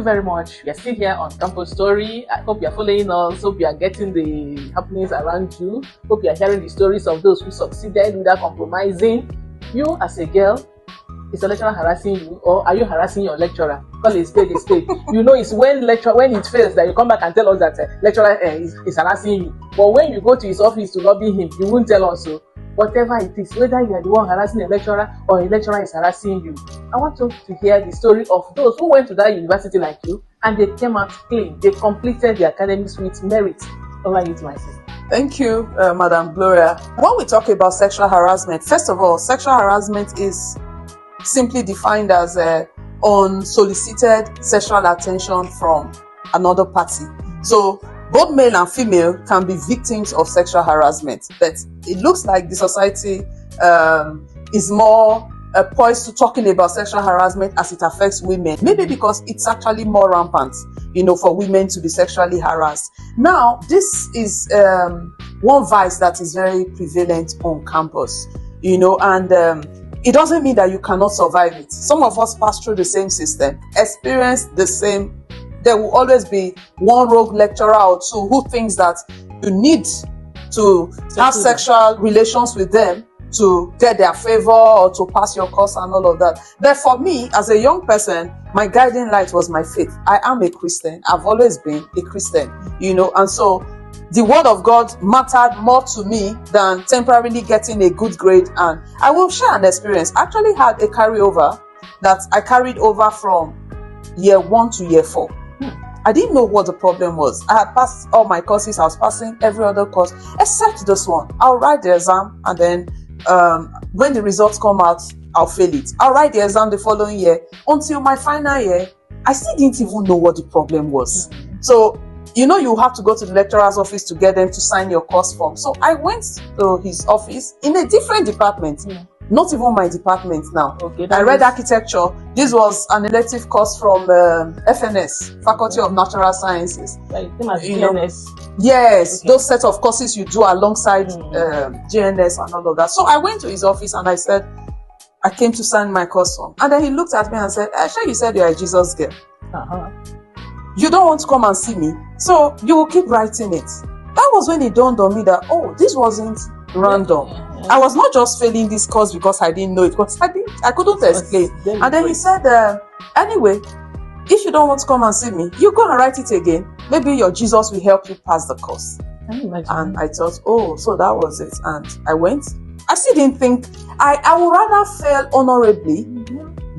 very much. We are still here on Campus Story. I hope you are following us. Hope you are getting the happenings around you. Hope you are hearing the stories of those who succeeded without compromising. You, as a girl, is a lecturer harassing you, or are you harassing your lecturer? Call a spade a spade. You know, it's when it fails that you come back and tell us that lecturer is harassing you. But when you go to his office to lobby him, you won't tell us so. Whatever it is, whether you are the one harassing a lecturer or a lecturer is harassing you, I want you to hear the story of those who went to that university like you and they came out clean. They completed their academics with merit. Over you to my sister. Thank you, Madam Gloria. When we talk about sexual harassment, first of all, sexual harassment is simply defined as unsolicited sexual attention from another party. So both male and female can be victims of sexual harassment, but it looks like the society is more poised to talking about sexual harassment as it affects women. Maybe because it's actually more rampant, for women to be sexually harassed. Now, this is one vice that is very prevalent on campus, and it doesn't mean that you cannot survive it. Some of us pass through the same system, experience the same. There will always be one rogue lecturer or two who thinks that you need to have sexual relations with them to get their favor or to pass your course and all of that. But for me, as a young person, my guiding light was my faith. I am a Christian. I've always been a Christian, and so the word of God mattered more to me than temporarily getting a good grade. And I will share an experience. I actually had a carryover that I carried over from year 1 to year 4. I didn't know what the problem was. I had passed all my courses. I was passing every other course except this one. I'll write the exam and then when the results come out, I'll fail it. I'll write the exam the following year. Until my final year, I still didn't even know what the problem was. So, you have to go to the lecturer's office to get them to sign your course form. So I went to his office in a different department. Not even my department now. Okay, I read architecture. This was an elective course from FNS, Faculty of Natural Sciences. Like GNS. Yes, okay. Those set of courses you do alongside GNS and all of that. So I went to his office and I said, I came to sign my course form. And then he looked at me and said, Sure, you said you're a Jesus girl. You don't want to come and see me, so you will keep writing it. That was when it dawned on me that, this wasn't random. I was not just failing this course because I didn't know it, because I couldn't explain. And then he said, anyway, if you don't want to come and see me, you go and write it again. Maybe your Jesus will help you pass the course. And I thought, so that was it. And I went. I still didn't think, I would rather fail honorably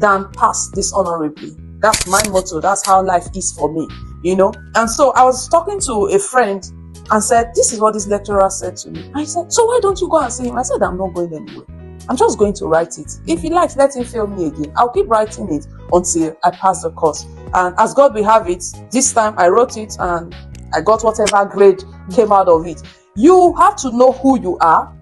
than pass dishonorably. That's my motto. That's how life is for me, And so I was talking to a friend and said, this is what this lecturer said to me. I said, so why don't you go and see him? I said, I'm not going anywhere. I'm just going to write it. If he likes, let him fail me again. I'll keep writing it until I pass the course. And as God will have it, this time I wrote it and I got whatever grade came out of it. You have to know who you are